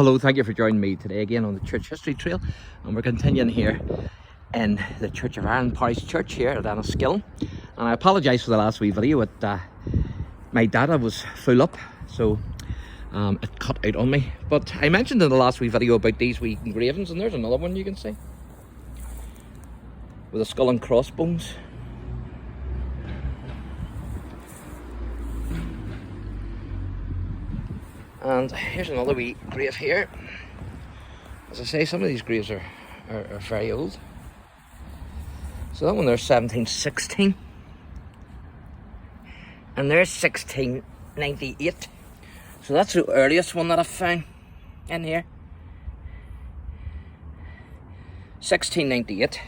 Hello, thank you for joining me today again on the Church History Trail, and we're continuing here in the Church of Ireland Parish Church here at Enniskillen. And I apologise for the last wee video. My data was full up, so it cut out on me. But I mentioned in the last wee video about these wee engravings, and there's another one you can see with a skull and crossbones. And here's another wee grave here. As I say, some of these graves are very old. So that one there's 1716. And there's 1698. So that's the earliest one that I've found in here. 1698.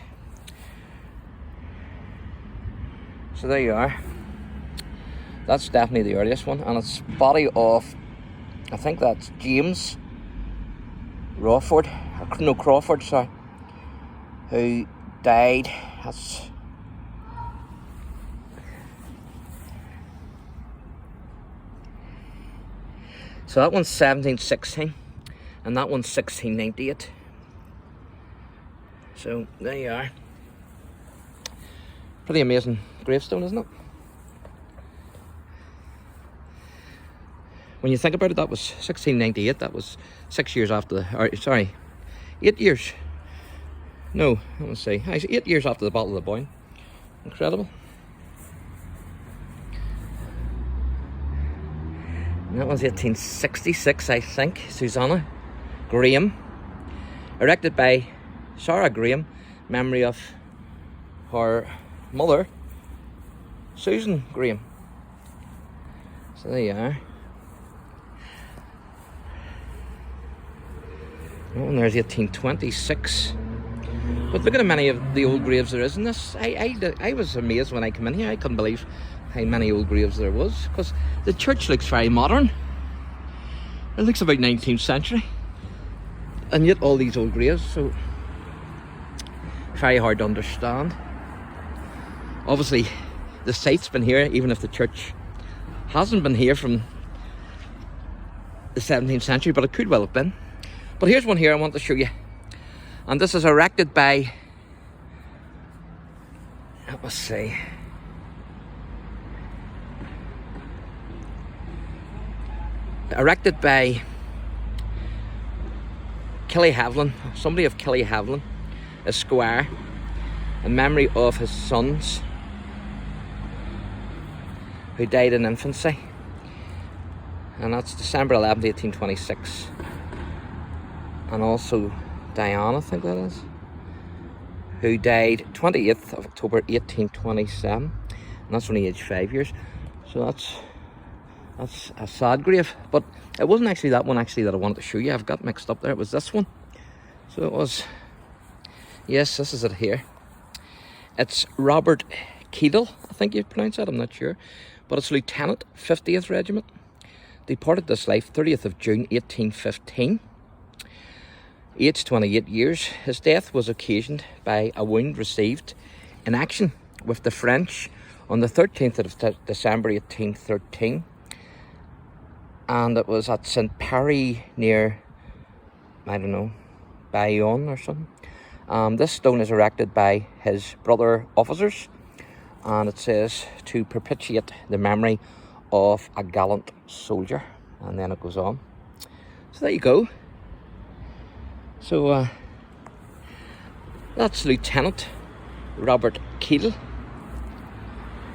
So there you are. That's definitely the earliest one. And it's body of, I think that's James Crawford, sorry, who died. So that one's 1716, and that one's 1698. So there you are. Pretty amazing gravestone, isn't it? When you think about it, that was 1698. That was 6 years after, 8 years. No, let me see. 8 years after the Battle of the Boyne. Incredible. And that was 1866, I think. Susanna Graham, erected by Sarah Graham, memory of her mother, Susan Graham. So there you are. Oh, and there's 1826. But look at how many of the old graves there is in this. I was amazed when I came in here. I couldn't believe how many old graves there was, because the church looks very modern. It looks about 19th century. And yet all these old graves, so very hard to understand. Obviously, the site's been here, even if the church hasn't been here from the 17th century, but it could well have been. But here's one here I want to show you. And this is erected by, let's see, erected by Killyhaviland, somebody of Killyhaviland, a squire, in memory of his sons who died in infancy. And that's December 11th, 1826. And also Diane, I think that is, who died 28th of October 1827, and that's only aged 5 years. So that's a sad grave. But it wasn't actually that one that I wanted to show you. I've got mixed up there. It was this one. So it was, yes, this is it here. It's Robert Keedle, I think you pronounce that, I'm not sure. But it's Lieutenant, 50th Regiment. Departed this life 30th of June 1815. Aged 28 years. His death was occasioned by a wound received in action with the French on the 13th of December 1813. And it was at St. Paris near, I don't know, Bayonne or something. This stone is erected by his brother officers, and it says to perpetuate the memory of a gallant soldier. And then it goes on. So there you go. So that's Lieutenant Robert Keedle.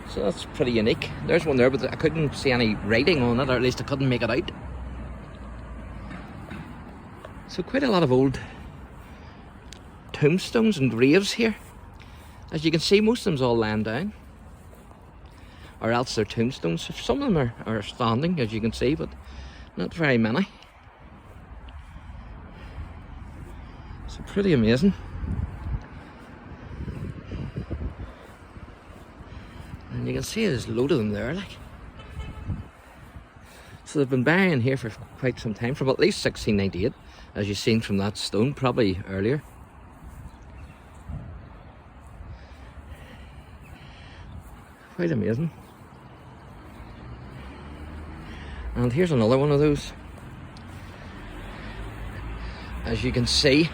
So that's pretty unique. There's one there, but I couldn't see any writing on it, or at least I couldn't make it out. So quite a lot of old tombstones and graves here. As you can see, most of them's all laying down, or else they're tombstones. Some of them are standing, as you can see, but not very many. So pretty amazing. And you can see there's a load of them there, like. So they've been burying here for quite some time, from at least 1698, as you've seen from that stone, probably earlier. Quite amazing. And here's another one of those. as you can see.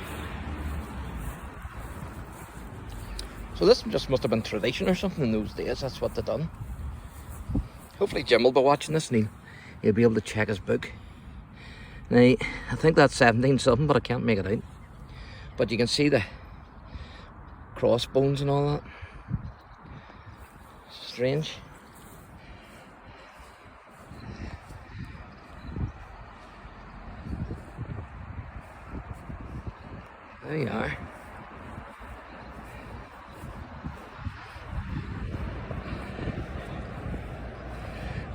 So this just must have been tradition or something in those days. That's what they done. Hopefully Jim will be watching this and he'll be able to check his book. Now, I think that's 17 something, but I can't make it out. But you can see the crossbones and all that. Strange. There you are.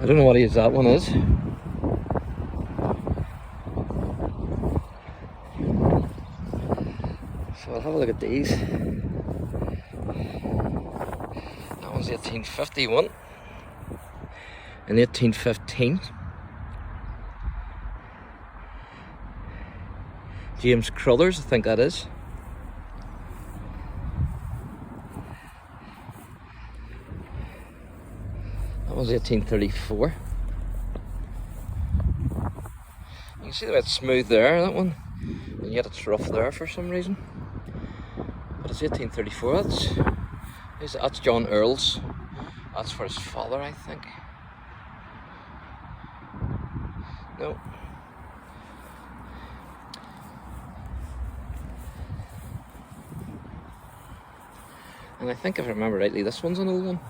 I don't know what age that one is. So I'll have a look at these. That one's 1851 and 1815. James Crullers, I think that is. That was 1834. You can see the way it's smooth there, that one. And yet it's rough there for some reason. But it's 1834. That's John Earl's. That's for his father, I think. No. And I think if I remember rightly, this one's an old one.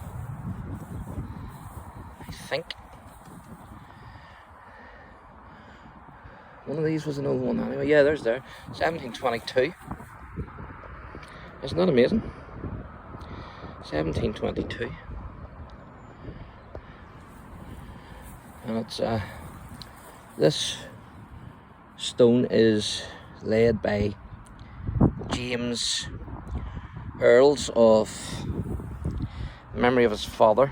I think. One of these was an old one anyway. Yeah, there's there. 1722. Isn't that amazing? 1722. And it's this stone is laid by James Earls of memory of his father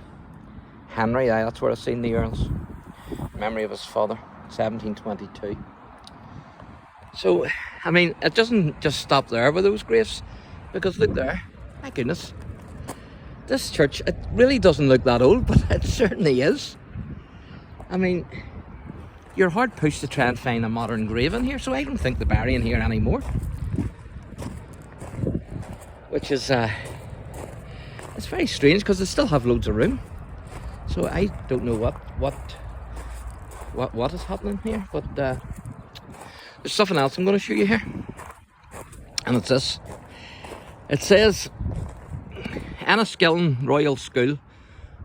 Henry. That's where I've seen the Earls. Memory of his father, 1722. So I mean, it doesn't just stop there with those graves, because look there, my goodness, this church, it really doesn't look that old, but it certainly is. I mean, you're hard pushed to try and find a modern grave in here, so I don't think they're burying here anymore. Which is, it's very strange because they still have loads of room. So I don't know what is happening here, but there's something else I'm going to show you here, and it's this. It says Enniskillen Royal School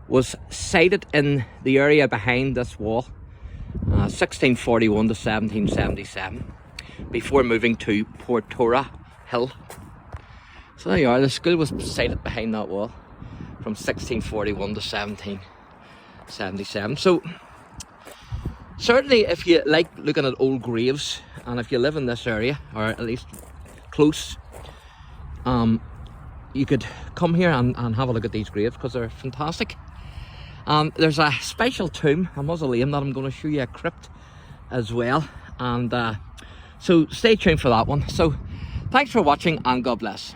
was sited in the area behind this wall, 1641 to 1777, before moving to Portora Hill. So there you are, the school was sited behind that wall from 1641 to 1777. So certainly if you like looking at old graves, and if you live in this area, or at least close, you could come here and have a look at these graves, because they're fantastic. There's a special tomb, a mausoleum, that I'm going to show you, a crypt as well, and so stay tuned for that one. So thanks for watching, and God bless.